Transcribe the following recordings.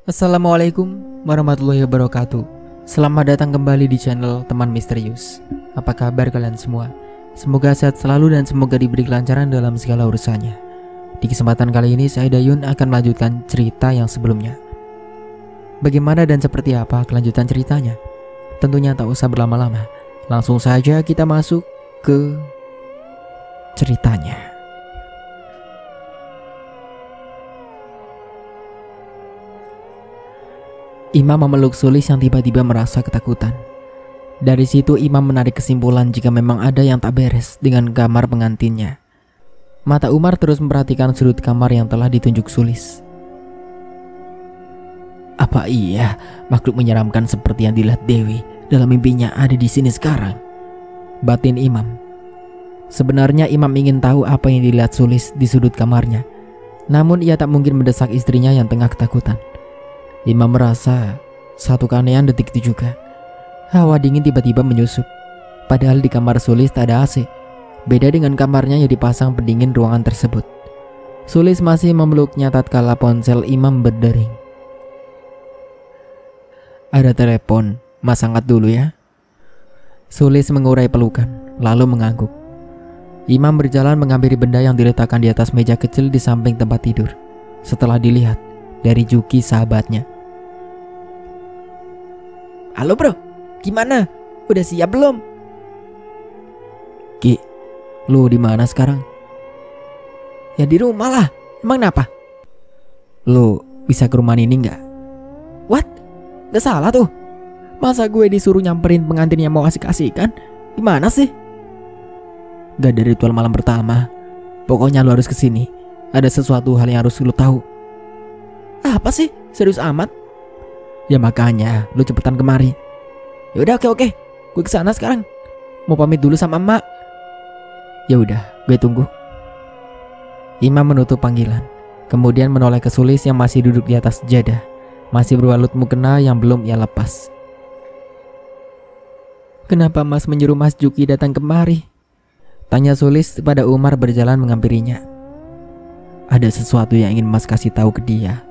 Assalamualaikum warahmatullahi wabarakatuh. Selamat datang kembali di channel Teman Misterius. Apa kabar kalian semua? Semoga sehat selalu dan semoga diberi kelancaran dalam segala urusannya. Di kesempatan kali ini saya Dayun akan melanjutkan cerita yang sebelumnya. Bagaimana dan seperti apa kelanjutan ceritanya? Tentunya tak usah berlama-lama. Langsung saja kita masuk ke ceritanya. Imam memeluk Sulis yang tiba-tiba merasa ketakutan. Dari situ Imam menarik kesimpulan jika memang ada yang tak beres dengan kamar pengantinnya. Mata Umar terus memperhatikan sudut kamar yang telah ditunjuk Sulis. Apa iya makhluk menyeramkan seperti yang dilihat Dewi dalam mimpinya ada di sini sekarang? Batin Imam. Sebenarnya Imam ingin tahu apa yang dilihat Sulis di sudut kamarnya. Namun ia tak mungkin mendesak istrinya yang tengah ketakutan. Imam merasa satu keanehan detik itu juga. Hawa dingin tiba-tiba menyusup. Padahal di kamar Sulis tak ada AC. Beda dengan kamarnya yang dipasang pendingin ruangan tersebut. Sulis masih memeluknya tatkala ponsel Imam berdering. Ada telepon, Mas angkat dulu ya. Sulis mengurai pelukan, lalu mengangguk. Imam berjalan menghampiri benda yang diletakkan di atas meja kecil di samping tempat tidur. Setelah dilihat dari Juki sahabatnya. Halo bro, gimana? Udah siap belum? Ki, lu di mana sekarang? Ya di rumah lah. Emang kenapa? Lu bisa ke rumah Nining nggak? What? Gak salah tuh. Masa gue disuruh nyamperin pengantin yang mau asik-asikan? Gimana sih? Gak ada ritual malam pertama. Pokoknya lu harus kesini. Ada sesuatu hal yang harus lu tahu. Apa sih? Serius amat? Ya makanya lu cepetan kemari. Yaudah oke. Gue kesana sekarang. Mau pamit dulu sama emak. Ya udah, gue tunggu. Imam menutup panggilan. Kemudian menoleh ke Sulis yang masih duduk di atas sejadah. Masih berbalut mukena yang belum ia lepas. Kenapa Mas menyuruh Mas Juki datang kemari? Tanya Sulis pada Umar berjalan menghampirinya. Ada sesuatu yang ingin Mas kasih tahu ke dia.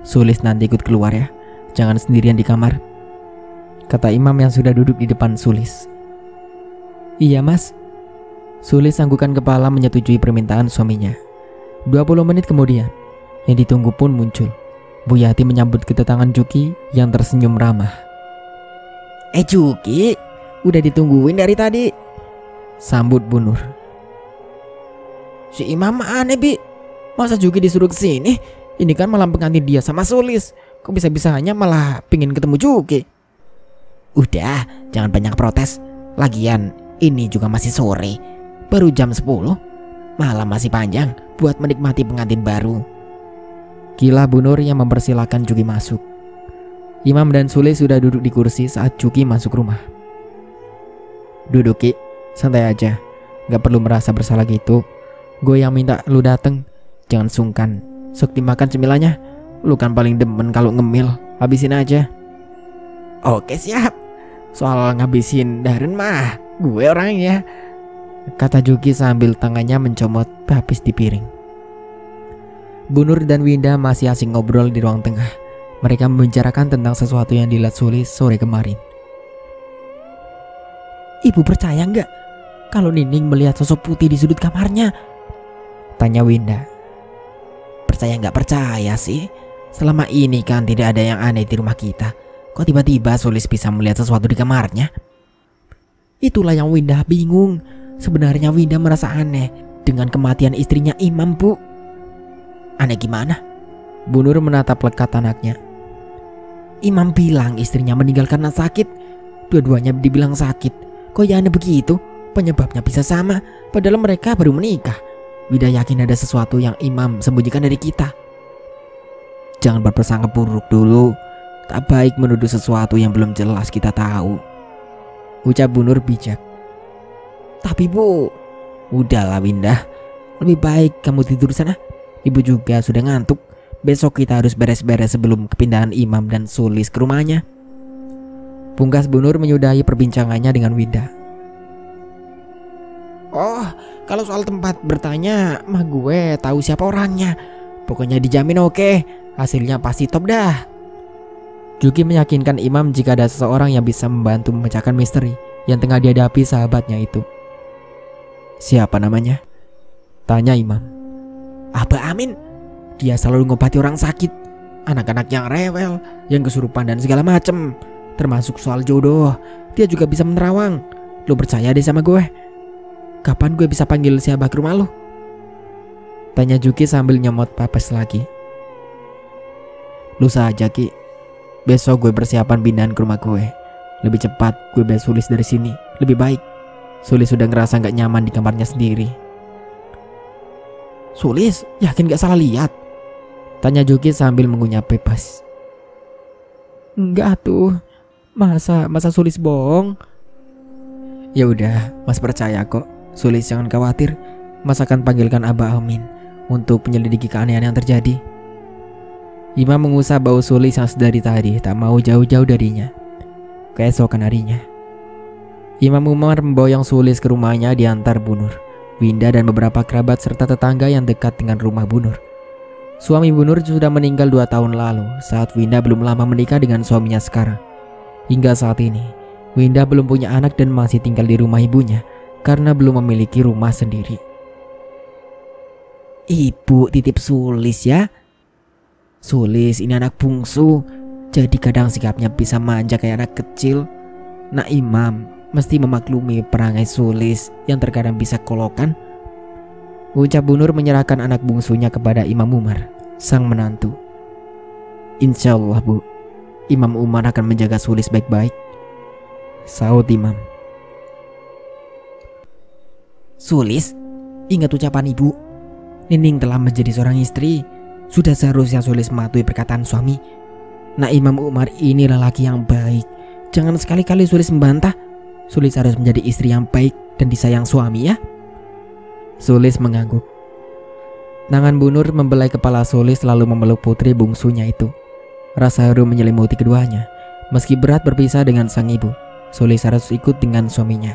Sulis nanti ikut keluar ya. Jangan sendirian di kamar, kata Imam yang sudah duduk di depan Sulis. Iya mas. Sulis anggukkan kepala menyetujui permintaan suaminya. 20 menit kemudian, yang ditunggu pun muncul. Bu Yati menyambut kedatangan Juki yang tersenyum ramah. Juki, udah ditungguin dari tadi, sambut Bu Nur. Si Imam aneh bi. Masa Juki disuruh kesini? Ini kan malam pengantin dia sama Sulis. Kok bisa-bisanya malah pingin ketemu Juki? Udah, jangan banyak protes. Lagian ini juga masih sore. Baru jam 10. Malam masih panjang buat menikmati pengantin baru. Gila Bu Nur yang mempersilahkan Juki masuk. Imam dan Sulis sudah duduk di kursi saat Juki masuk rumah. Duduk Ki, santai aja. Gak perlu merasa bersalah gitu. Gue yang minta lu dateng. Jangan sungkan. Sok dimakan cemilannya. Lu kan paling demen kalau ngemil. Habisin aja. Oke siap. Soal ngabisin Darren mah gue orangnya, kata Juki sambil tangannya mencomot habis di piring. Bu Nur dan Winda masih asing ngobrol di ruang tengah. Mereka membicarakan tentang sesuatu yang dilihat Sulis sore kemarin. Ibu percaya nggak kalau Nining melihat sosok putih di sudut kamarnya? Tanya Winda. Percaya nggak percaya sih? Selama ini kan tidak ada yang aneh di rumah kita. Kok tiba-tiba Sulis bisa melihat sesuatu di kamarnya? Itulah yang Winda bingung. Sebenarnya Winda merasa aneh dengan kematian istrinya Imam bu. Aneh gimana? Bu Nur menatap lekat anaknya. Imam bilang istrinya meninggal karena sakit. Dua-duanya dibilang sakit. Kok ya aneh begitu? Penyebabnya bisa sama. Padahal mereka baru menikah. Winda yakin ada sesuatu yang Imam sembunyikan dari kita. Jangan berprasangka buruk dulu. Tak baik menuduh sesuatu yang belum jelas kita tahu, ucap Bu Nur bijak. Tapi bu, udahlah Winda. Lebih baik kamu tidur sana. Ibu juga sudah ngantuk. Besok kita harus beres-beres sebelum kepindahan Imam dan Sulis ke rumahnya. Pungkas Bu Nur menyudahi perbincangannya dengan Winda. Oh, kalau soal tempat bertanya mah gue tahu siapa orangnya. Pokoknya dijamin oke. Hasilnya pasti top dah. Juki meyakinkan Imam jika ada seseorang yang bisa membantu memecahkan misteri yang tengah dihadapi sahabatnya itu. "Siapa namanya?" tanya Imam. "Abah Amin. Dia selalu ngobati orang sakit, anak-anak yang rewel, yang kesurupan dan segala macem. Termasuk soal jodoh, dia juga bisa menerawang. Lo percaya deh sama gue. Kapan gue bisa panggil si Abah ke rumah lo?" tanya Juki sambil nyemot papes lagi. "Lu saja Ki. Besok gue persiapan pindahan ke rumah gue. Lebih cepat gue bebas Sulis dari sini. Lebih baik. Sulis sudah ngerasa gak nyaman di kamarnya sendiri." "Sulis, yakin gak salah lihat?" tanya Juki sambil mengunyah bebas. "Enggak tuh. Masa Sulis bohong?" "Ya udah, Mas percaya kok. Sulis jangan khawatir. Mas akan panggilkan Abah Amin untuk menyelidiki keanehan yang terjadi." Imam mengusap bau Sulis yang sedari tadi tak mau jauh-jauh darinya. Keesokan harinya, Imam Umar memboyong Sulis ke rumahnya diantar Bu Nur, Winda dan beberapa kerabat serta tetangga yang dekat dengan rumah Bu Nur. Suami Bu Nur sudah meninggal 2 tahun lalu saat Winda belum lama menikah dengan suaminya sekarang. Hingga saat ini, Winda belum punya anak dan masih tinggal di rumah ibunya karena belum memiliki rumah sendiri. "Ibu titip Sulis ya. Sulis ini anak bungsu, jadi kadang sikapnya bisa manja kayak anak kecil. Nah Imam mesti memaklumi perangai Sulis yang terkadang bisa kolokan," ucap Bu Nur menyerahkan anak bungsunya kepada Imam Umar, sang menantu. "Insya Allah Bu, Imam Umar akan menjaga Sulis baik-baik," sahut Imam. "Sulis, ingat ucapan ibu. Nining telah menjadi seorang istri. Sudah seharusnya Sulis mematuhi perkataan suami. Nah Imam Umar ini lelaki yang baik. Jangan sekali-kali Sulis membantah. Sulis harus menjadi istri yang baik dan disayang suami ya." Sulis mengangguk. Tangan Bu Nur membelai kepala Sulis lalu memeluk putri bungsunya itu. Rasa haru menyelimuti keduanya. Meski berat berpisah dengan sang ibu, Sulis harus ikut dengan suaminya.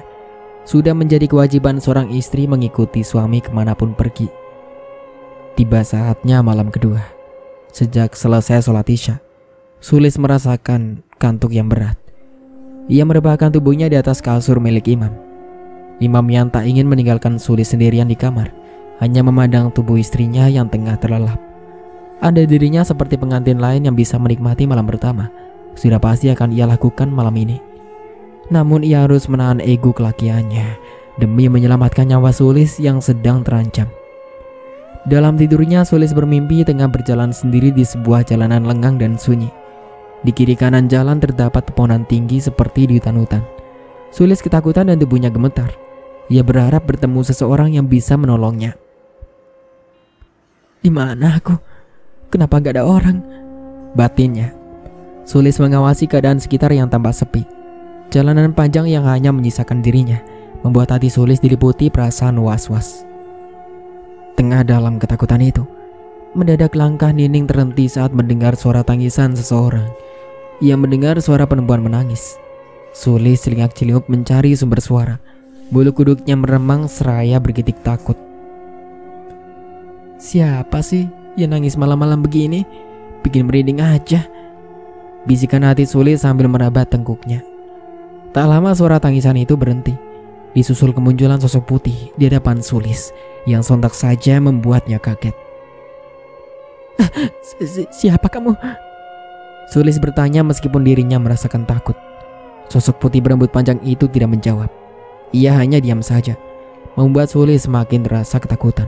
Sudah menjadi kewajiban seorang istri mengikuti suami kemanapun pergi. Tiba saatnya malam kedua. Sejak selesai sholat Isya, Sulis merasakan kantuk yang berat. Ia merebahkan tubuhnya di atas kasur milik Imam. Imam yang tak ingin meninggalkan Sulis sendirian di kamar, hanya memandang tubuh istrinya yang tengah terlelap. Ada dirinya seperti pengantin lain yang bisa menikmati malam pertama, sudah pasti akan ia lakukan malam ini. Namun ia harus menahan ego kelakiannya demi menyelamatkan nyawa Sulis yang sedang terancam. Dalam tidurnya Sulis bermimpi tengah berjalan sendiri di sebuah jalanan lengang dan sunyi. Di kiri kanan jalan terdapat pepohonan tinggi seperti di hutan-hutan. Sulis ketakutan dan tubuhnya gemetar. Ia berharap bertemu seseorang yang bisa menolongnya. "Di mana aku? Kenapa gak ada orang?" batinnya. Sulis mengawasi keadaan sekitar yang tampak sepi. Jalanan panjang yang hanya menyisakan dirinya membuat hati Sulis diliputi perasaan was-was. Tengah dalam ketakutan itu, mendadak langkah Nining terhenti saat mendengar suara tangisan seseorang. Ia mendengar suara perempuan menangis. Sulis celingak-celinguk mencari sumber suara. Bulu kuduknya meremang seraya bergidik takut. "Siapa sih yang nangis malam-malam begini? Bikin merinding aja," bisikan hati Sulis sambil meraba tengkuknya. Tak lama suara tangisan itu berhenti, disusul kemunculan sosok putih di hadapan Sulis yang sontak saja membuatnya kaget. Siapa kamu?" Sulis bertanya meskipun dirinya merasakan takut. Sosok putih berambut panjang itu tidak menjawab. Ia hanya diam saja, membuat Sulis semakin terasa ketakutan.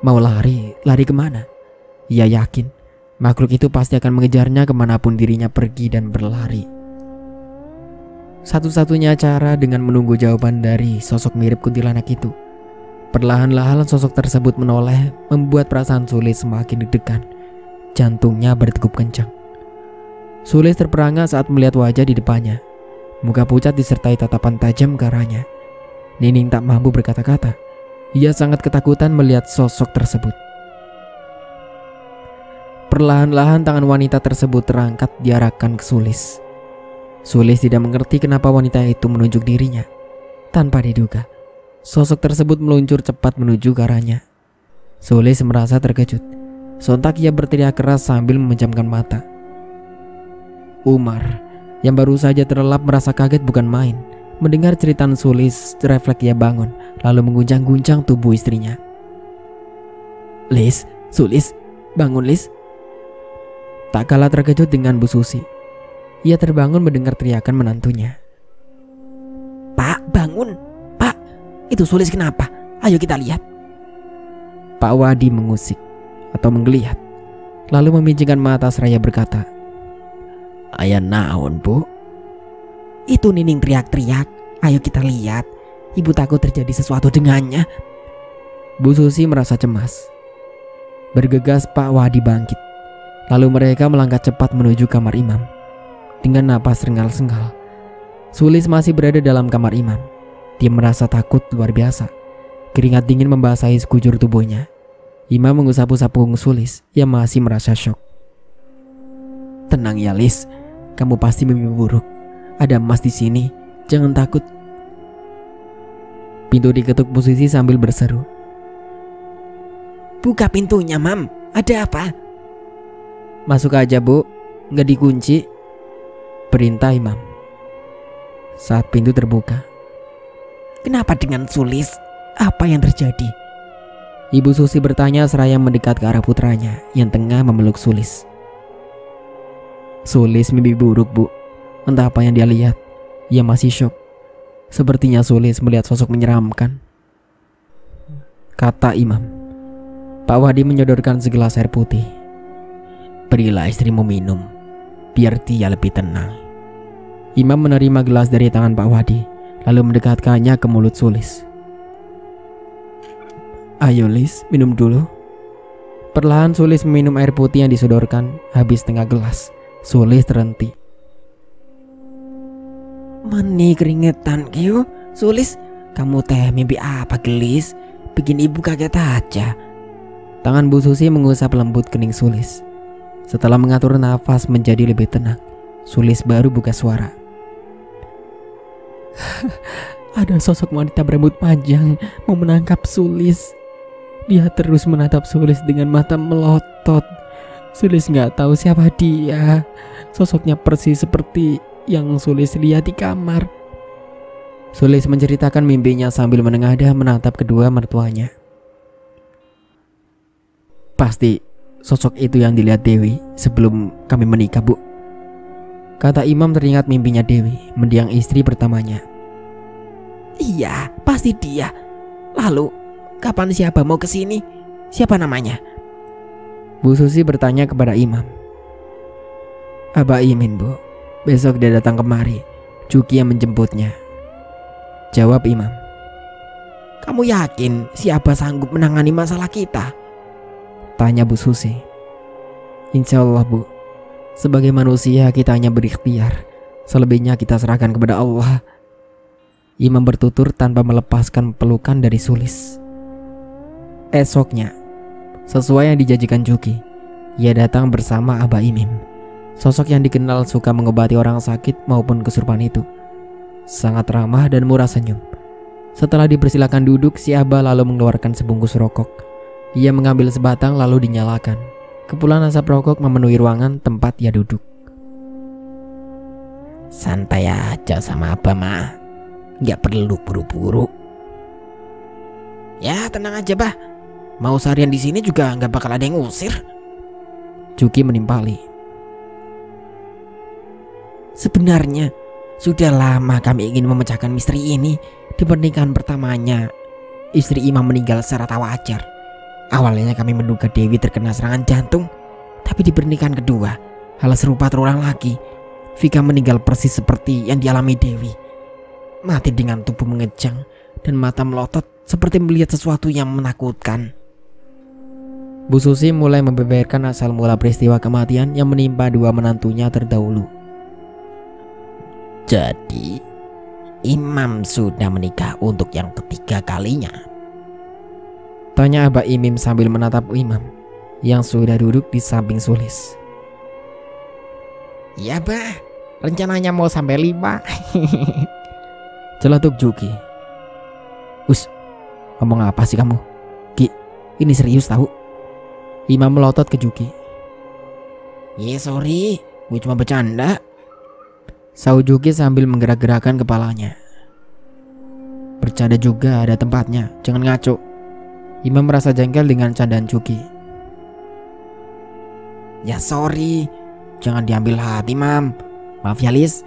Mau lari kemana? Ia yakin makhluk itu pasti akan mengejarnya kemanapun dirinya pergi dan berlari. Satu-satunya cara dengan menunggu jawaban dari sosok mirip kuntilanak itu. Perlahan-lahan sosok tersebut menoleh, membuat perasaan Sulis semakin deg-degan. Jantungnya berdegup kencang. Sulis terperangah saat melihat wajah di depannya. Muka pucat disertai tatapan tajam ke arahnya. Nining tak mampu berkata-kata. Ia sangat ketakutan melihat sosok tersebut. Perlahan-lahan tangan wanita tersebut terangkat diarahkan ke Sulis. Sulis tidak mengerti kenapa wanita itu menunjuk dirinya. Tanpa diduga, sosok tersebut meluncur cepat menuju ke arahnya. Sulis merasa terkejut. Sontak ia berteriak keras sambil memejamkan mata. Umar yang baru saja terlelap merasa kaget bukan main. Mendengar cerita Sulis, refleks ia bangun lalu mengguncang-guncang tubuh istrinya. Lis, Sulis, bangun Lis. Tak kalah terkejut dengan Bu Susi. Ia terbangun mendengar teriakan menantunya. Pak, bangun. Pak, itu Sulis kenapa? Ayo kita lihat. Pak Wadi mengusik atau menggeliat, lalu memijingkan mata seraya berkata, Ayah naon bu? Itu Nining teriak-teriak. Ayo kita lihat. Ibu takut terjadi sesuatu dengannya. Bu Susi merasa cemas. Bergegas Pak Wadi bangkit. Lalu mereka melangkah cepat menuju kamar imam. Dengan napas rengal-sengal, Sulis masih berada dalam kamar imam. Dia merasa takut luar biasa. Keringat dingin membasahi sekujur tubuhnya. Imam mengusap-usap punggung Sulis yang masih merasa syok. Tenang ya Lis, kamu pasti mimpi buruk. Ada emas di sini, jangan takut. Pintu diketuk Bu Susi sambil berseru. Buka pintunya, Mam. Ada apa? Masuk aja, Bu. Nggak dikunci. Perintah Imam. Saat pintu terbuka. Kenapa dengan Sulis? Apa yang terjadi? Ibu Susi bertanya seraya mendekat ke arah putranya yang tengah memeluk Sulis. Sulis mimpi buruk, Bu. Entah apa yang dia lihat. Ia masih syok. Sepertinya Sulis melihat sosok menyeramkan, kata Imam. Pak Wadi menyodorkan segelas air putih. Berilah istrimu minum, biar dia lebih tenang. Imam menerima gelas dari tangan Pak Wadi, lalu mendekatkannya ke mulut Sulis. Ayo Lis, minum dulu. Perlahan Sulis meminum air putih yang disodorkan. Habis setengah gelas, Sulis terhenti. Mani keringetan kyo. Sulis, kamu teh mimpi apa gelis? Bikin ibu kaget aja. Tangan Bu Susi mengusap lembut kening Sulis. Setelah mengatur nafas menjadi lebih tenang, Sulis baru buka suara. Ada sosok wanita berambut panjang mau menangkap Sulis. Dia terus menatap Sulis dengan mata melotot. Sulis nggak tahu siapa dia. Sosoknya persis seperti yang Sulis lihat di kamar. Sulis menceritakan mimpinya sambil menengadah menatap kedua mertuanya. Pasti sosok itu yang dilihat Dewi sebelum kami menikah, Bu. Kata Imam teringat mimpinya Dewi, mendiang istri pertamanya. Iya, pasti dia. Lalu, kapan siapa mau kesini? Siapa namanya? Bu Susi bertanya kepada Imam. Abah Imin, Bu. Besok dia datang kemari. Juki yang menjemputnya. Jawab Imam. Kamu yakin siapa sanggup menangani masalah kita? Tanya Bu Susi. Insya Allah, Bu. Sebagai manusia kita hanya berikhtiar. Selebihnya kita serahkan kepada Allah. Imam bertutur tanpa melepaskan pelukan dari Sulis. Esoknya, sesuai yang dijanjikan Juki, ia datang bersama Abah Imim. Sosok yang dikenal suka mengobati orang sakit maupun kesurupan itu. Sangat ramah dan murah senyum. Setelah dipersilakan duduk, si Abah lalu mengeluarkan sebungkus rokok. Ia mengambil sebatang lalu dinyalakan. Kepulan asap rokok memenuhi ruangan tempat ia duduk. Santai aja sama Abah mah. Gak perlu buru-buru. Ya tenang aja Bah. Mau seharian di sini juga gak bakal ada yang ngusir. Juki menimpali. Sebenarnya sudah lama kami ingin memecahkan misteri ini. Di pernikahan pertamanya, istri Imam meninggal secara tak wajar. Awalnya kami menduga Dewi terkena serangan jantung, tapi di pernikahan kedua, hal serupa terulang lagi. Vika meninggal persis seperti yang dialami Dewi. Mati dengan tubuh mengejang dan mata melotot seperti melihat sesuatu yang menakutkan. Bu Susi mulai membeberkan asal mula peristiwa kematian yang menimpa dua menantunya terdahulu. Jadi, Imam sudah menikah untuk yang ketiga kalinya? Tanya Abah Imim sambil menatap Imam yang sudah duduk di samping Sulis. Iya Bah, rencananya mau sampai 5. Celetuk Juki. Us, ngomong apa sih kamu? Ki, ini serius tahu? Imam melotot ke Juki. Sorry, gue cuma bercanda. sahut Juki sambil menggerak-gerakkan kepalanya. Bercanda juga ada tempatnya, jangan ngaco. Imam merasa jengkel dengan candaan Juki. Ya sorry, jangan diambil hati Mam. Maaf ya Lis.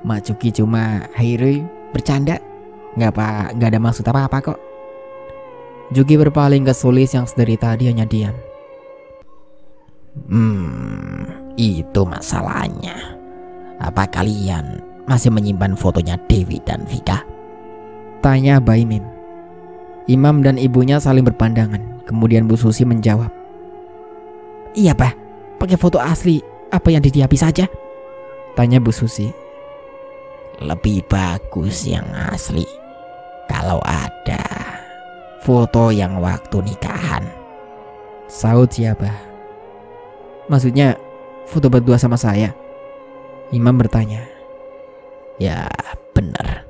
Mak Juki cuma Hairi bercanda. Nggak ada maksud apa-apa kok. Juki berpaling ke Sulis yang sedari tadi hanya diam. Itu masalahnya. Apa kalian masih menyimpan fotonya Dewi dan Vika? Tanya Abah Imin. Imam dan ibunya saling berpandangan. Kemudian Bu Susi menjawab. Iya Pak, pakai foto asli. Apa yang ditiapi saja? Tanya Bu Susi. Lebih bagus yang asli. Kalau ada foto yang waktu nikahan. Sahut siapa? Maksudnya foto berdua sama saya? Imam bertanya. Ya benar.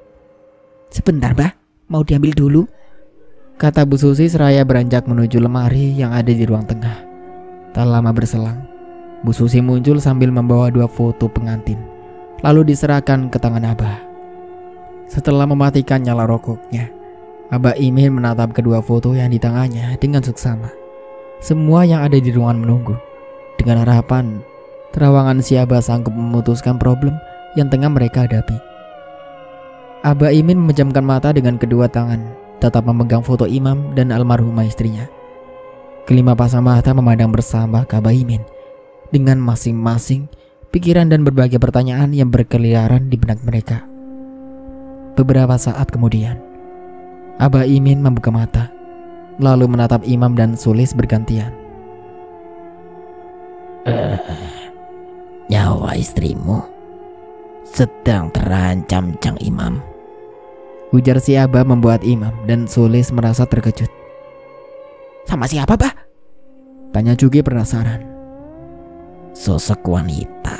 Sebentar Mbah, mau diambil dulu? Kata Bu Susi seraya beranjak menuju lemari yang ada di ruang tengah. Tak lama berselang, Bu Susi muncul sambil membawa 2 foto pengantin, lalu diserahkan ke tangan Abah. Setelah mematikan nyala rokoknya, Abah Imin menatap kedua foto yang di tangannya dengan seksama. Semua yang ada di ruangan menunggu, dengan harapan terawangan si Abah sanggup memutuskan problem yang tengah mereka hadapi. Abah Imin memejamkan mata dengan kedua tangan, tetap memegang foto Imam dan almarhumah istrinya. Kelima pasang mata memandang bersama ke Abah Imin dengan masing-masing pikiran dan berbagai pertanyaan yang berkeliaran di benak mereka. Beberapa saat kemudian, Abah Imin membuka mata, lalu menatap Imam dan Sulis bergantian. Nyawa istrimu sedang terancam, Cang Imam. Ujar si Abah membuat Imam dan Sulis merasa terkejut. Sama siapa, Bah? Tanya Juki penasaran. Sosok wanita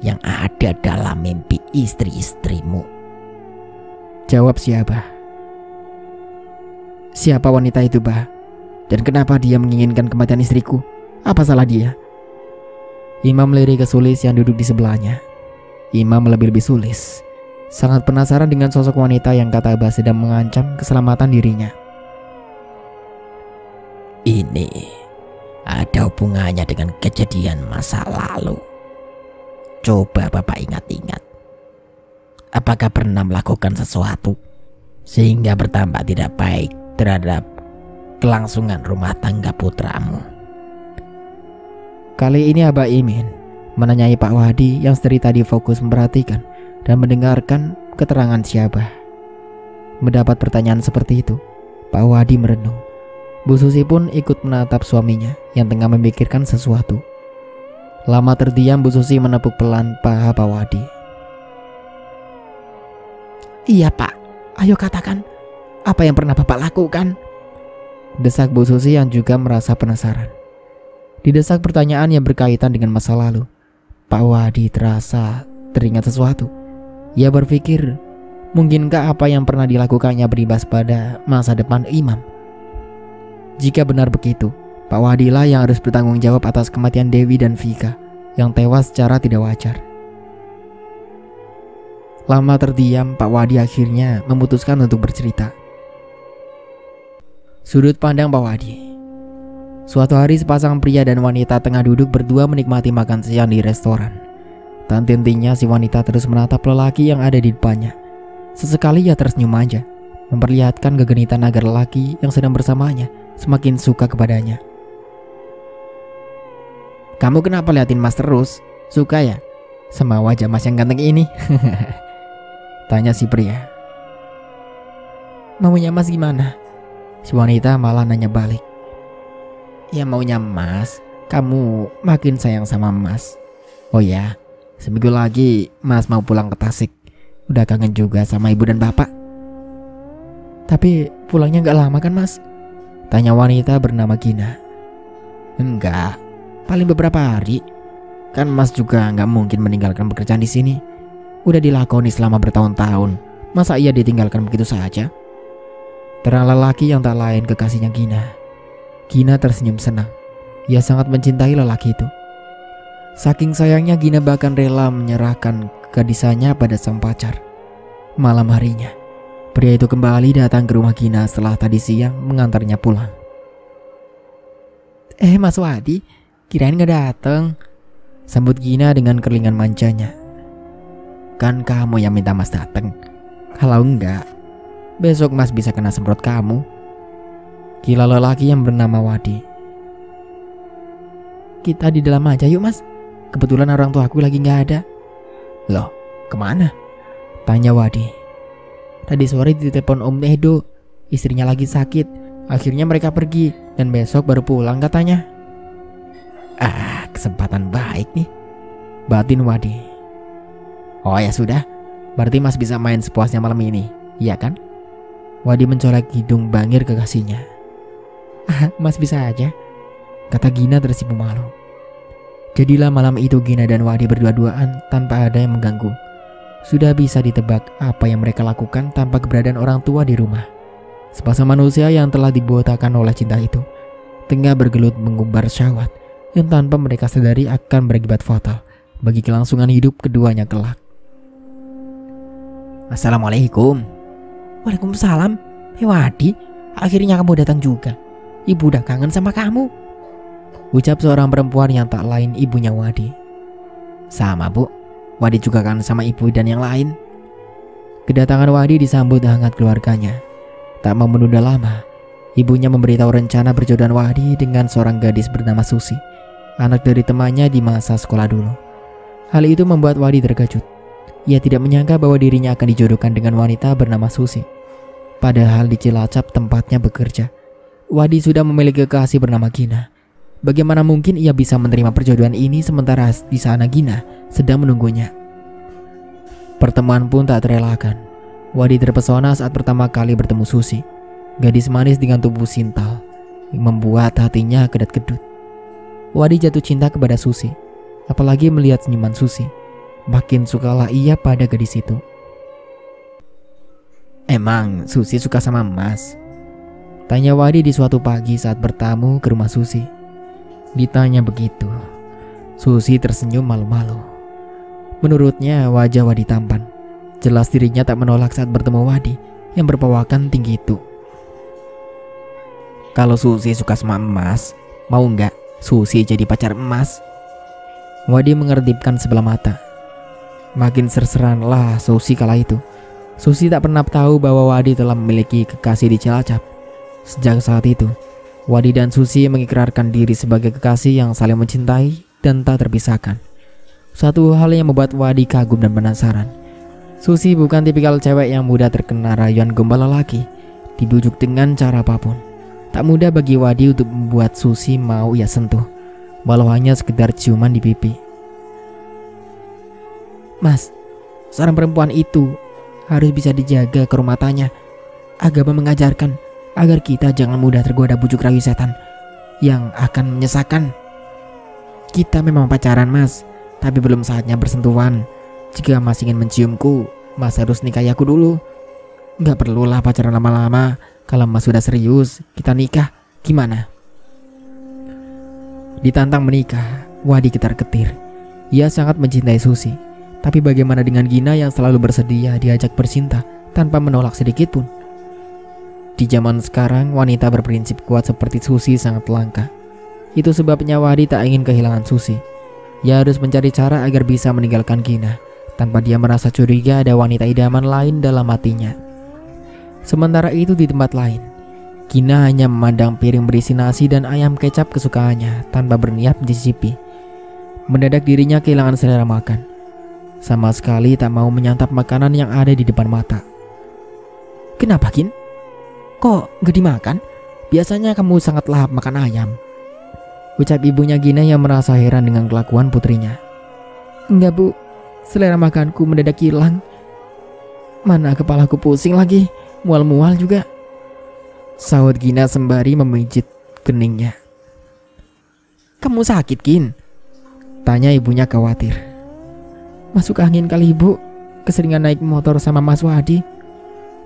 yang ada dalam mimpi istri-istrimu. Jawab si Abah. Siapa wanita itu, Bah? Dan kenapa dia menginginkan kematian istriku? Apa salah dia? Imam melirik ke Sulis yang duduk di sebelahnya. Imam lebih-lebih Sulis sangat penasaran dengan sosok wanita yang kata Abah sedang mengancam keselamatan dirinya. Ini ada hubungannya dengan kejadian masa lalu. Coba Bapak ingat-ingat. Apakah pernah melakukan sesuatu sehingga bertambah tidak baik terhadap kelangsungan rumah tangga putramu? Kali ini Abah Imin menanyai Pak Wadi yang dari tadi fokus memperhatikan dan mendengarkan keterangan si Abah. Mendapat pertanyaan seperti itu, Pak Wadi merenung. Bu Susi pun ikut menatap suaminya yang tengah memikirkan sesuatu. Lama terdiam, Bu Susi menepuk pelan paha Pak Wadi. Iya Pak, ayo katakan, apa yang pernah Bapak lakukan? Desak Bu Susi yang juga merasa penasaran. Didesak pertanyaan yang berkaitan dengan masa lalu, Pak Wadi terasa teringat sesuatu. Ia berpikir, mungkinkah apa yang pernah dilakukannya berimbas pada masa depan Imam? Jika benar begitu, Pak Wadilah yang harus bertanggung jawab atas kematian Dewi dan Vika yang tewas secara tidak wajar. Lama terdiam, Pak Wadi akhirnya memutuskan untuk bercerita. Sudut pandang Pak Wadi. Suatu hari sepasang pria dan wanita tengah duduk berdua menikmati makan siang di restoran. Tak henti-hentinya si wanita terus menatap lelaki yang ada di depannya. Sesekali ia tersenyum aja, memperlihatkan kegenitan agar lelaki yang sedang bersamanya semakin suka kepadanya. Kamu kenapa liatin Mas terus? Suka ya sama wajah Mas yang ganteng ini? Tanya si pria. Maunya Mas gimana? Si wanita malah nanya balik. Ya maunya Mas, kamu makin sayang sama Mas. Oh ya, seminggu lagi Mas mau pulang ke Tasik. Udah kangen juga sama ibu dan bapak. Tapi pulangnya gak lama kan Mas? Tanya wanita bernama Gina. Enggak, paling beberapa hari. Kan Mas juga gak mungkin meninggalkan pekerjaan di sini. Udah dilakoni selama bertahun-tahun. Masa ia ditinggalkan begitu saja? Terang lelaki yang tak lain kekasihnya Gina. Gina tersenyum senang. Ia sangat mencintai lelaki itu. Saking sayangnya Gina bahkan rela menyerahkan kegadisannya pada sang pacar. Malam harinya, pria itu kembali datang ke rumah Gina setelah tadi siang mengantarnya pulang. Mas Wadi, kirain gak dateng, sambut Gina dengan kerlingan manjanya. Kan kamu yang minta Mas dateng. Kalau enggak, besok Mas bisa kena semprot kamu. Gila lelaki yang bernama Wadi. Kita di dalam aja yuk Mas. Kebetulan orang tua aku lagi gak ada. Loh, kemana? Tanya Wadi. Tadi sore ditelepon Om Edo, istrinya lagi sakit. Akhirnya mereka pergi dan besok baru pulang katanya. Kesempatan baik nih, batin Wadi. Oh ya sudah, berarti Mas bisa main sepuasnya malam ini, iya kan? Wadi mencolek hidung bangir kekasihnya. Mas bisa aja, kata Gina tersipu malu. Jadilah malam itu Gina dan Wadi berdua-duaan tanpa ada yang mengganggu. Sudah bisa ditebak apa yang mereka lakukan tanpa keberadaan orang tua di rumah. Sepasang manusia yang telah dibuatakan oleh cinta itu tengah bergelut mengumbar syahwat yang tanpa mereka sadari akan berakibat fatal bagi kelangsungan hidup keduanya kelak. Assalamualaikum. Waalaikumsalam. Wadi, akhirnya kamu datang juga. Ibu udah kangen sama kamu, ucap seorang perempuan yang tak lain ibunya Wadi. Sama Bu, Wadi juga kangen sama ibu dan yang lain. Kedatangan Wadi disambut hangat keluarganya. Tak mau menunda lama, ibunya memberitahu rencana perjodohan Wadi dengan seorang gadis bernama Susi, anak dari temannya di masa sekolah dulu. Hal itu membuat Wadi terkejut. Ia tidak menyangka bahwa dirinya akan dijodohkan dengan wanita bernama Susi. Padahal di Cilacap tempatnya bekerja, Wadi sudah memiliki kekasih bernama Gina. Bagaimana mungkin ia bisa menerima perjodohan ini sementara di sana Gina sedang menunggunya? Pertemuan pun tak terelakkan. Wadi terpesona saat pertama kali bertemu Susi, gadis manis dengan tubuh sintal yang membuat hatinya kedat-kedut. Wadi jatuh cinta kepada Susi, apalagi melihat senyuman Susi. Makin sukalah ia pada gadis itu. Emang Susi suka sama Mas? Tanya Wadi di suatu pagi saat bertamu ke rumah Susi. Ditanya begitu, Susi tersenyum malu-malu. Menurutnya wajah Wadi tampan. Jelas dirinya tak menolak saat bertemu Wadi yang berpawakan tinggi itu. Kalau Susi suka sama Mas, mau nggak Susi jadi pacar Mas? Wadi mengerdipkan sebelah mata. Makin serseranlah Susi kala itu. Susi tak pernah tahu bahwa Wadi telah memiliki kekasih di Cilacap. Sejak saat itu, Wadi dan Susi mengikrarkan diri sebagai kekasih yang saling mencintai dan tak terpisahkan. Suatu hal yang membuat Wadi kagum dan penasaran. Susi bukan tipikal cewek yang mudah terkena rayuan gombal lelaki, dibujuk dengan cara apapun. Tak mudah bagi Wadi untuk membuat Susi mau ia sentuh, walau hanya sekedar ciuman di pipi. Mas, seorang perempuan itu harus bisa dijaga kehormatannya. Agama mengajarkan agar kita jangan mudah tergoda bujuk rayu setan yang akan menyesakan. Kita memang pacaran Mas, tapi belum saatnya bersentuhan. Jika Mas ingin menciumku, Mas harus nikahi aku dulu. Gak perlulah pacaran lama-lama. Kalau Mas sudah serius, kita nikah. Gimana? Ditantang menikah, Wadi ketar-ketir. Ia sangat mencintai Susi. Tapi bagaimana dengan Gina yang selalu bersedia diajak bercinta tanpa menolak sedikit pun? Di zaman sekarang, wanita berprinsip kuat seperti Susi sangat langka. Itu sebabnya Wadi tak ingin kehilangan Susi. Ia harus mencari cara agar bisa meninggalkan Gina tanpa dia merasa curiga ada wanita idaman lain dalam hatinya. Sementara itu di tempat lain, Gina hanya memandang piring berisi nasi dan ayam kecap kesukaannya tanpa berniat mencicipi. Mendadak dirinya kehilangan selera makan. Sama sekali tak mau menyantap makanan yang ada di depan mata. Kenapa, Gin? Kok gak dimakan? Biasanya kamu sangat lahap makan ayam, ucap ibunya Gina yang merasa heran dengan kelakuan putrinya. Enggak Bu, selera makanku mendadak hilang. Mana kepalaku pusing lagi, mual-mual juga, sahut Gina sembari memijit keningnya. Kamu sakit, Gin? Tanya ibunya khawatir. Masuk angin kali Ibu, keseringan naik motor sama Mas Wadi,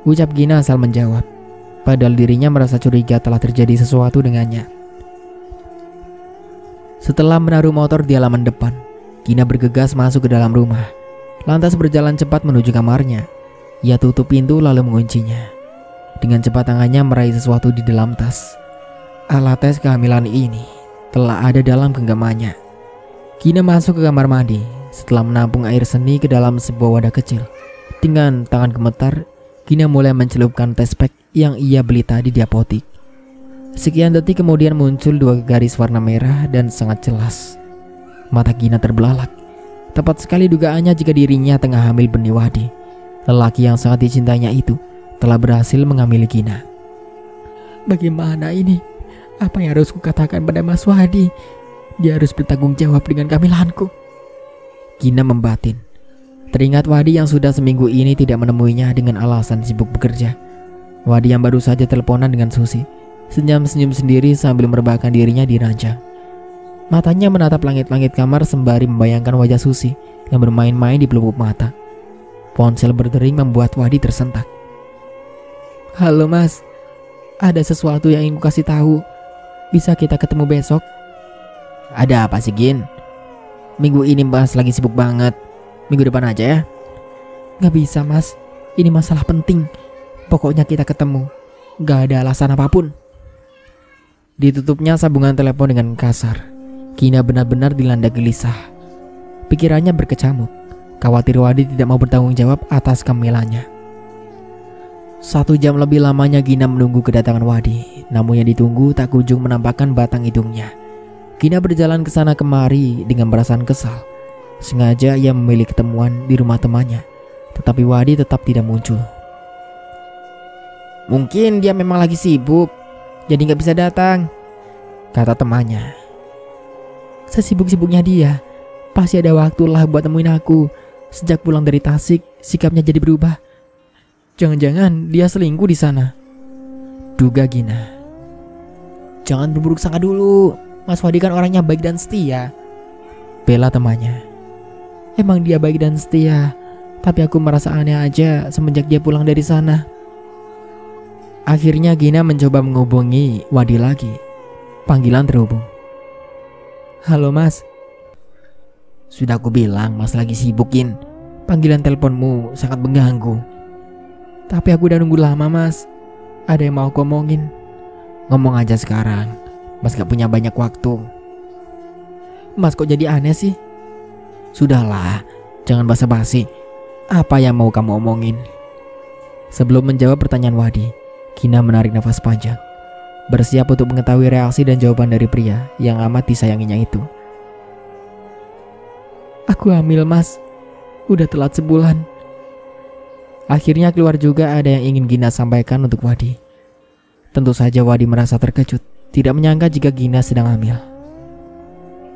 ucap Gina asal menjawab. Padahal dirinya merasa curiga telah terjadi sesuatu dengannya. Setelah menaruh motor di halaman depan, Gina bergegas masuk ke dalam rumah. lantas berjalan cepat menuju kamarnya. Ia tutup pintu lalu menguncinya. Dengan cepat tangannya meraih sesuatu di dalam tas. Alat tes kehamilan ini telah ada dalam genggamannya. Gina masuk ke kamar mandi setelah menampung air seni ke dalam sebuah wadah kecil. Dengan tangan gemetar, Gina mulai mencelupkan tes pack yang ia beli tadi di apotik. Sekian detik kemudian muncul 2 garis warna merah dan sangat jelas. Mata Gina terbelalak. Tepat sekali dugaannya jika dirinya tengah hamil benih Wadi. Lelaki yang sangat dicintainya itu telah berhasil mengambil Gina. Bagaimana ini? Apa yang harus kukatakan pada Mas Wadi? Dia harus bertanggung jawab dengan kehamilanku. Gina membatin. Teringat Wadi yang sudah seminggu ini tidak menemuinya dengan alasan sibuk bekerja. Wadi yang baru saja teleponan dengan Susi senyum-senyum sendiri sambil merebahkan dirinya di ranjang. Matanya menatap langit-langit kamar sembari membayangkan wajah Susi yang bermain-main di pelupuk mata. Ponsel berdering membuat Wadi tersentak. Halo Mas, ada sesuatu yang ingin ku kasih tahu. Bisa kita ketemu besok? Ada apa sih Gin? Minggu ini Mas lagi sibuk banget. Minggu depan aja ya? Gak bisa Mas, ini masalah penting. Pokoknya kita ketemu. Gak ada alasan apapun. Ditutupnya sambungan telepon dengan kasar. Gina benar-benar dilanda gelisah. Pikirannya berkecamuk. Khawatir Wadi tidak mau bertanggung jawab atas kehamilannya. 1 jam lebih lamanya Gina menunggu kedatangan Wadi. Namun yang ditunggu tak kunjung menampakkan batang hidungnya. Gina berjalan ke sana kemari dengan perasaan kesal. Sengaja ia memilih ketemuan di rumah temannya. Tetapi Wadi tetap tidak muncul. Mungkin dia memang lagi sibuk, jadi gak bisa datang, kata temannya. Sesibuk-sibuknya dia, pasti ada waktu lah buat temuin aku. Sejak pulang dari Tasik, sikapnya jadi berubah. Jangan-jangan dia selingkuh di sana, duga Gina. Jangan berburuk sangka dulu, Mas Wadi kan orangnya baik dan setia, bela temannya. Emang dia baik dan setia, tapi aku merasa aneh aja semenjak dia pulang dari sana. Akhirnya Gina mencoba menghubungi Wadi lagi. Panggilan terhubung. Halo Mas. Sudah aku bilang Mas lagi sibukin. Panggilan teleponmu sangat mengganggu. Tapi aku udah nunggu lama Mas. Ada yang mau aku omongin. Ngomong aja sekarang. Mas gak punya banyak waktu. Mas kok jadi aneh sih? Sudahlah, jangan basa-basi. Apa yang mau kamu omongin? Sebelum menjawab pertanyaan Wadi, Gina menarik nafas panjang, bersiap untuk mengetahui reaksi dan jawaban dari pria yang amat disayanginya itu. Aku hamil Mas, udah telat sebulan. Akhirnya keluar juga ada yang ingin Gina sampaikan untuk Wadi. Tentu saja Wadi merasa terkejut, tidak menyangka jika Gina sedang hamil.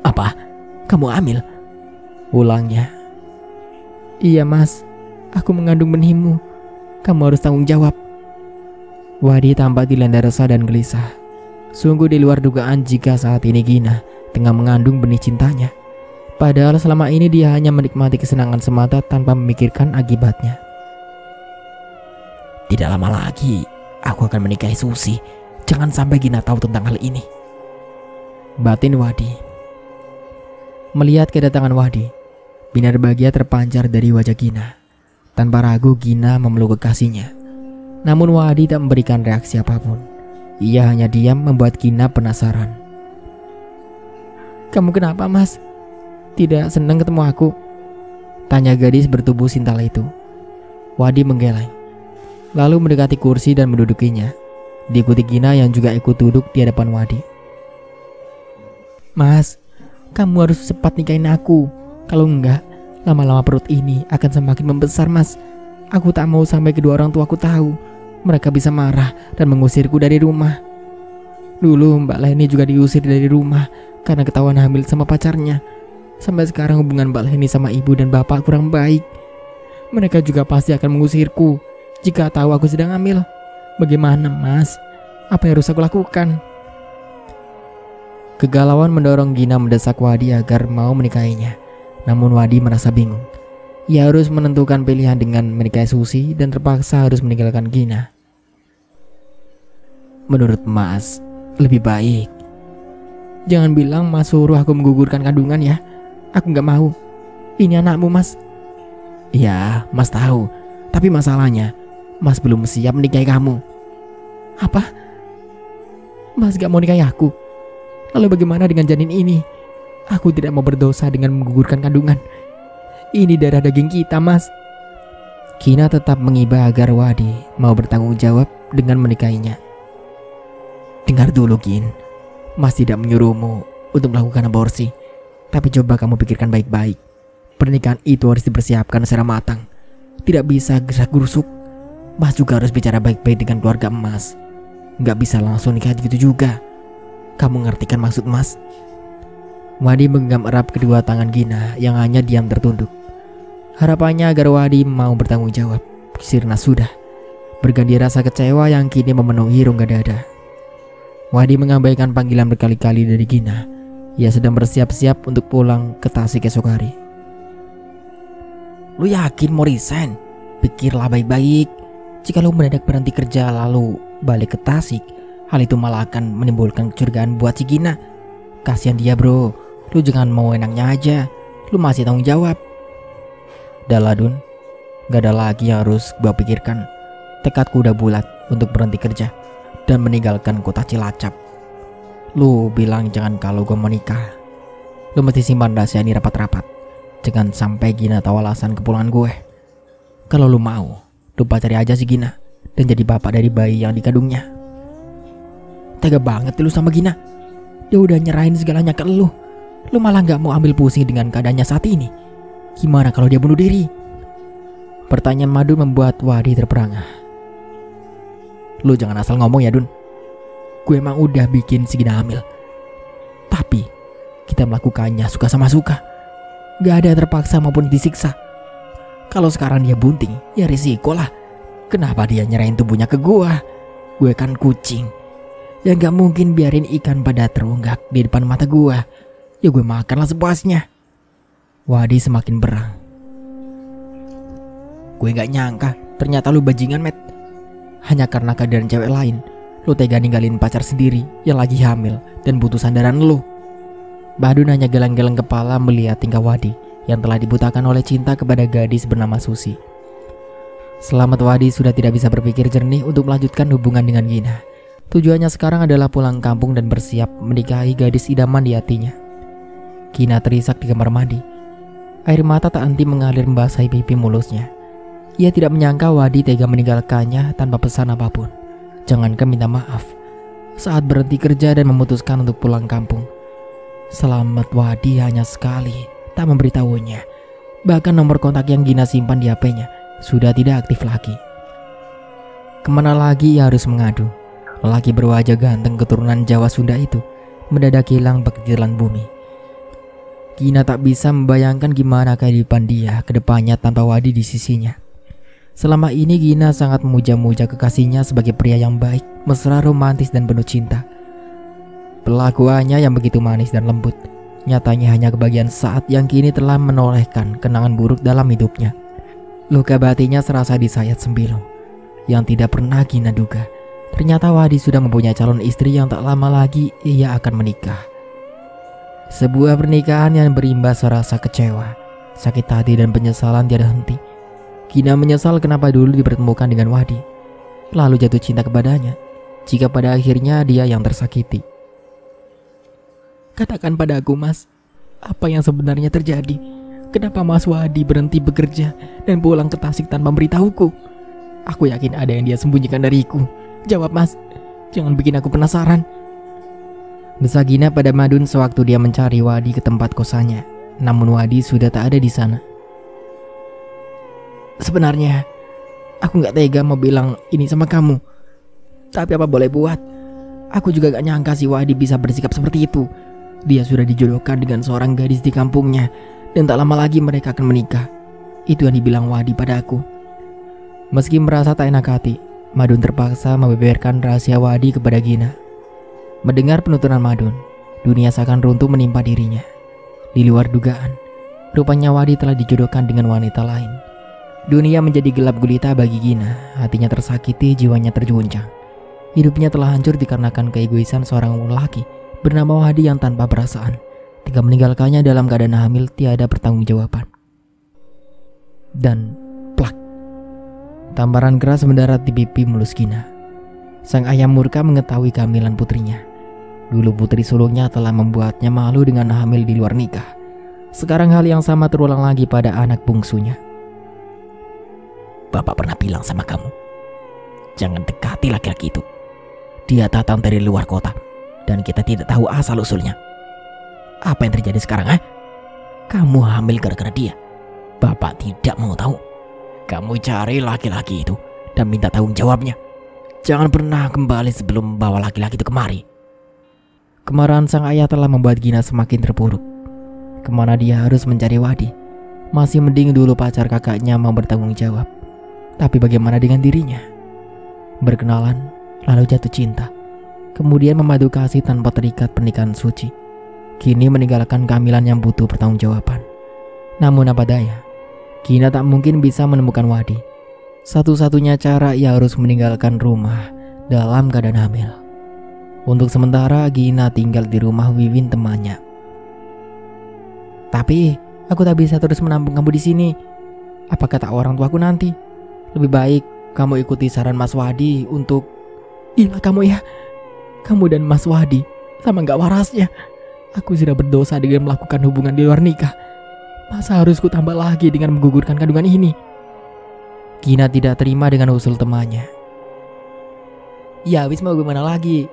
Apa? Kamu hamil? Ulangnya. Iya Mas, aku mengandung benihmu. Kamu harus tanggung jawab. Wadi tampak dilanda resah dan gelisah. Sungguh di luar dugaan jika saat ini Gina tengah mengandung benih cintanya. Padahal selama ini dia hanya menikmati kesenangan semata tanpa memikirkan akibatnya. Tidak lama lagi aku akan menikahi Susi. Jangan sampai Gina tahu tentang hal ini, batin Wadi. Melihat kedatangan Wadi, binar bahagia terpancar dari wajah Gina. Tanpa ragu Gina memeluk kekasihnya. Namun Wadi tak memberikan reaksi apapun. Ia hanya diam membuat Gina penasaran. Kamu kenapa Mas? Tidak senang ketemu aku? Tanya gadis bertubuh sintal itu. Wadi menggeleng, lalu mendekati kursi dan mendudukinya. Diikuti Gina yang juga ikut duduk di hadapan Wadi. Mas, kamu harus cepat nikahin aku. Kalau enggak, lama-lama perut ini akan semakin membesar Mas. Aku tak mau sampai kedua orang tuaku tahu. Mereka bisa marah dan mengusirku dari rumah. Dulu Mbak Leni juga diusir dari rumah karena ketahuan hamil sama pacarnya. Sampai sekarang hubungan Mbak Leni sama ibu dan bapak kurang baik. Mereka juga pasti akan mengusirku jika tahu aku sedang hamil. Bagaimana Mas? Apa yang harus aku lakukan? Kegalauan mendorong Gina mendesak Wadi agar mau menikahinya. Namun Wadi merasa bingung. Ia harus menentukan pilihan dengan menikahi Susi dan terpaksa harus meninggalkan Gina. Menurut Mas, lebih baik. Jangan bilang Mas suruh aku menggugurkan kandungan ya. Aku gak mau. Ini anakmu Mas. Iya, Mas tahu. Tapi masalahnya, Mas belum siap menikahi kamu. Apa? Mas gak mau nikahi aku? Lalu bagaimana dengan janin ini? Aku tidak mau berdosa dengan menggugurkan kandungan. Ini darah daging kita, Mas. Kina tetap mengiba agar Wadi mau bertanggung jawab dengan menikahinya. Dengar dulu, Gin. Mas tidak menyuruhmu untuk melakukan aborsi. Tapi coba kamu pikirkan baik-baik. Pernikahan itu harus dipersiapkan secara matang. Tidak bisa gerak-gerusuk. Mas juga harus bicara baik-baik dengan keluarga Mas. Gak bisa langsung nikah gitu juga. Kamu ngerti kan maksud Mas? Wadi menggenggam erat kedua tangan Gina yang hanya diam tertunduk. Harapannya agar Wadi mau bertanggung jawab sirna sudah berganti rasa kecewa yang kini memenuhi rongga dada. Wadi mengabaikan panggilan berkali-kali dari Gina. Ia sedang bersiap-siap untuk pulang ke Tasik esok hari. Lu yakin mau resign? Pikirlah baik-baik. Jika lu mendadak berhenti kerja lalu balik ke Tasik, hal itu malah akan menimbulkan kecurigaan buat si Gina. Kasihan dia, bro. Lu jangan mau enaknya aja. Lu masih tanggung jawab. Dahlah, Dun. Gak ada lagi yang harus gua pikirkan. Tekadku udah bulat untuk berhenti kerja dan meninggalkan kota Cilacap. Lu bilang jangan kalau gua mau nikah. Lu mesti simpan rahasia ini rapat-rapat. Jangan sampai Gina tahu alasan kepulangan gue. Kalau lu mau, lu pacari aja si Gina dan jadi bapak dari bayi yang dikandungnya. Tega banget lu sama Gina. Dia udah nyerahin segalanya ke lu. Lu malah gak mau ambil pusing dengan keadaannya saat ini. Gimana kalau dia bunuh diri? Pertanyaan Madun membuat Wadi terperangah. Lu jangan asal ngomong ya, Dun. Gue emang udah bikin si Gina hamil. Tapi kita melakukannya suka sama suka. Gak ada terpaksa maupun disiksa. Kalau sekarang dia bunting, ya risiko lah. Kenapa dia nyerahin tubuhnya ke gua? Gue kan kucing. Ya gak mungkin biarin ikan pada terunggak di depan mata gua. Ya gue makanlah sepuasnya. Wadi semakin berang. Gue gak nyangka ternyata lu bajingan, Matt. Hanya karena keadaan cewek lain, lu tega ninggalin pacar sendiri yang lagi hamil dan butuh sandaran lu. Badun hanya geleng-geleng kepala melihat tingkah Wadi yang telah dibutakan oleh cinta kepada gadis bernama Susi. Selamat Wadi sudah tidak bisa berpikir jernih untuk melanjutkan hubungan dengan Gina. Tujuannya sekarang adalah pulang kampung dan bersiap menikahi gadis idaman di hatinya. Gina terisak di kamar mandi. Air mata tak henti mengalir membasahi pipi mulusnya. Ia tidak menyangka Wadi tega meninggalkannya tanpa pesan apapun. Jangankan minta maaf. Saat berhenti kerja dan memutuskan untuk pulang kampung, Selamat Wadi hanya sekali tak memberitahunya. Bahkan nomor kontak yang Gina simpan di HP-nya sudah tidak aktif lagi. Kemana lagi ia harus mengadu? Lelaki berwajah ganteng keturunan Jawa Sunda itu mendadak hilang bak di telan bumi. Gina tak bisa membayangkan gimana kehidupan dia ke depannya tanpa Wadi di sisinya. Selama ini Gina sangat memuja-muja kekasihnya sebagai pria yang baik, mesra, romantis dan penuh cinta. Perlakuannya yang begitu manis dan lembut nyatanya hanya kebagian saat yang kini telah menolehkan kenangan buruk dalam hidupnya. Luka batinnya serasa disayat sembilu yang tidak pernah Gina duga. Ternyata Wadi sudah mempunyai calon istri yang tak lama lagi ia akan menikah. Sebuah pernikahan yang berimbas rasa kecewa, sakit hati dan penyesalan tiada henti. Gina menyesal kenapa dulu dipertemukan dengan Wadi, lalu jatuh cinta kepadanya, jika pada akhirnya dia yang tersakiti. Katakan pada aku, Mas, apa yang sebenarnya terjadi? Kenapa Mas Wadi berhenti bekerja dan pulang ke Tasik tanpa memberitahuku? Aku yakin ada yang dia sembunyikan dariku. Jawab, Mas, jangan bikin aku penasaran. Desa Gina pada Madun sewaktu dia mencari Wadi ke tempat kosannya. Namun Wadi sudah tak ada di sana. Sebenarnya aku gak tega mau bilang ini sama kamu, tapi apa boleh buat. Aku juga gak nyangka si Wadi bisa bersikap seperti itu. Dia sudah dijodohkan dengan seorang gadis di kampungnya dan tak lama lagi mereka akan menikah. Itu yang dibilang Wadi pada aku. Meski merasa tak enak hati, Madun terpaksa membeberkan rahasia Wadi kepada Gina. Mendengar penuturan Madun, dunia seakan runtuh menimpa dirinya. Di luar dugaan, rupanya Wadi telah dijodohkan dengan wanita lain. Dunia menjadi gelap gulita bagi Gina. Hatinya tersakiti, jiwanya terguncang. Hidupnya telah hancur dikarenakan keegoisan seorang lelaki bernama Wadi yang tanpa perasaan tega meninggalkannya dalam keadaan hamil tiada pertanggungjawaban. Dan plak. Tamparan keras mendarat di pipi mulus Gina. Sang ayah murka mengetahui kehamilan putrinya. Dulu putri sulungnya telah membuatnya malu dengan hamil di luar nikah. Sekarang hal yang sama terulang lagi pada anak bungsunya. Bapak pernah bilang sama kamu, jangan dekati laki-laki itu. Dia datang dari luar kota dan kita tidak tahu asal usulnya. Apa yang terjadi sekarang, Kamu hamil gara-gara dia. Bapak tidak mau tahu. Kamu cari laki-laki itu dan minta tanggung jawabnya. Jangan pernah kembali sebelum membawa laki-laki itu kemari. Kemarahan sang ayah telah membuat Gina semakin terpuruk. Kemana dia harus mencari Wadi? Masih mending dulu pacar kakaknya mau bertanggung jawab. Tapi bagaimana dengan dirinya? Berkenalan, lalu jatuh cinta. Kemudian memadu kasih tanpa terikat pernikahan suci. Kini meninggalkan kehamilan yang butuh pertanggungjawaban. Namun apa daya, Gina tak mungkin bisa menemukan Wadi. Satu-satunya cara ia harus meninggalkan rumah dalam keadaan hamil. Untuk sementara Gina tinggal di rumah Wiwin temannya. Tapi aku tak bisa terus menampung kamu di sini. Apa kata orang tuaku nanti? Lebih baik kamu ikuti saran Mas Wadi untuk... Gila kamu ya. Kamu dan Mas Wadi sama gak warasnya. Aku sudah berdosa dengan melakukan hubungan di luar nikah. Masa harus ku tambah lagi dengan menggugurkan kandungan ini? Gina tidak terima dengan usul temannya. Ya wis mau gimana lagi?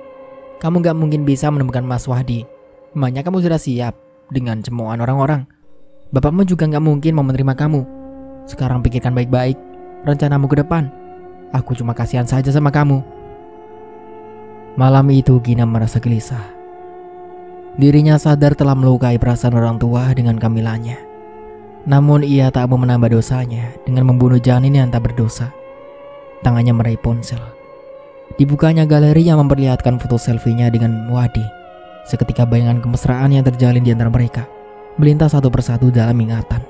Kamu gak mungkin bisa menemukan Mas Wadi. Emangnya kamu sudah siap dengan cemoohan orang-orang? Bapakmu juga gak mungkin mau menerima kamu. Sekarang pikirkan baik-baik rencanamu ke depan. Aku cuma kasihan saja sama kamu. Malam itu Gina merasa gelisah. Dirinya sadar telah melukai perasaan orang tua dengan kehamilannya. Namun ia tak mau menambah dosanya dengan membunuh janin yang tak berdosa. Tangannya meraih ponsel. Dibukanya galeri yang memperlihatkan foto selfie-nya dengan Wadi. Seketika bayangan kemesraan yang terjalin di antara mereka melintas satu persatu dalam ingatan.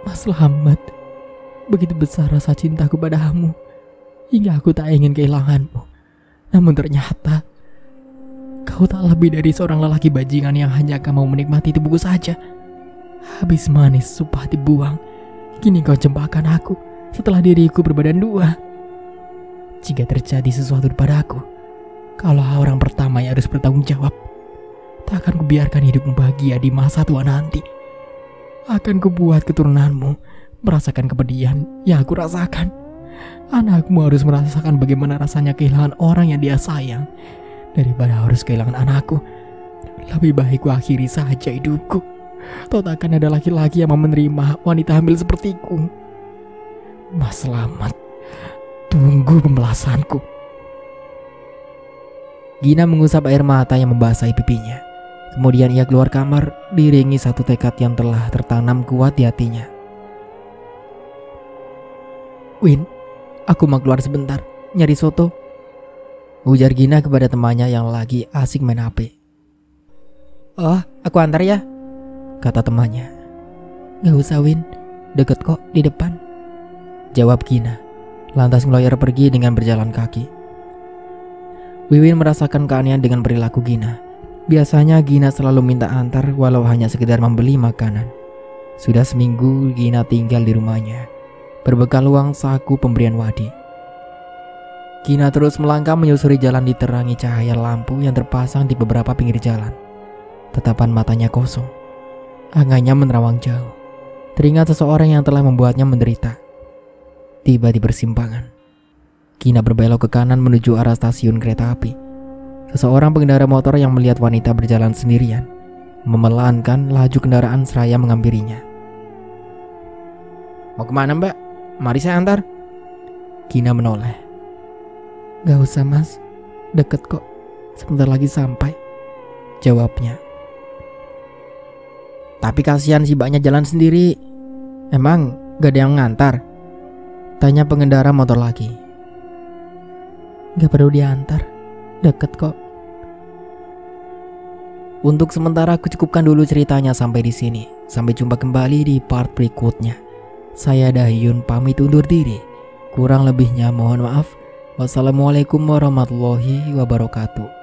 Mas Slamet, begitu besar rasa cintaku padamu hingga aku tak ingin kehilanganmu. Namun ternyata kau tak lebih dari seorang lelaki bajingan yang hanya akan mau menikmati tubuhku saja. Habis manis supah dibuang, kini kau cempakkan aku setelah diriku berbadan dua. Jika terjadi sesuatu padaku, kaulah orang pertama yang harus bertanggung jawab. Tak akan kubiarkan hidupmu bahagia di masa tua nanti. Akan kubuat keturunanmu merasakan kepedihan yang aku rasakan. Anakmu harus merasakan bagaimana rasanya kehilangan orang yang dia sayang. Daripada harus kehilangan anakku, lebih baik ku akhiri saja hidupku. Toh takkan ada laki-laki yang mau menerima wanita hamil sepertiku. Mas Slamet, tunggu pembalasanku. Gina mengusap air mata yang membasahi pipinya. Kemudian ia keluar kamar, diiringi satu tekad yang telah tertanam kuat di hatinya. Win, aku mau keluar sebentar, nyari soto, ujar Gina kepada temannya yang lagi asik main HP. Oh, aku antar ya, kata temannya. Gak usah Win, deket kok di depan, jawab Gina. Lantas ngeloyor pergi dengan berjalan kaki. Wiwin merasakan keanehan dengan perilaku Gina. Biasanya Gina selalu minta antar walau hanya sekedar membeli makanan. Sudah seminggu Gina tinggal di rumahnya, berbekal uang saku pemberian Wadi. Gina terus melangkah menyusuri jalan diterangi cahaya lampu yang terpasang di beberapa pinggir jalan. Tatapan matanya kosong, angannya menerawang jauh. Teringat seseorang yang telah membuatnya menderita. Tiba di persimpangan, Gina berbelok ke kanan menuju arah stasiun kereta api. Seseorang pengendara motor yang melihat wanita berjalan sendirian memelankan laju kendaraan seraya menghampirinya. Mau kemana mbak? Mari saya antar. Gina menoleh. Gak usah mas, deket kok, sebentar lagi sampai, jawabnya. Tapi kasihan si mbaknya jalan sendiri. Emang gak ada yang ngantar? Tanya pengendara motor lagi. Gak perlu diantar, deket kok. Untuk sementara aku cukupkan dulu ceritanya sampai di sini. Sampai jumpa kembali di part berikutnya. Saya Dahyun pamit undur diri. Kurang lebihnya mohon maaf. Wassalamualaikum warahmatullahi wabarakatuh.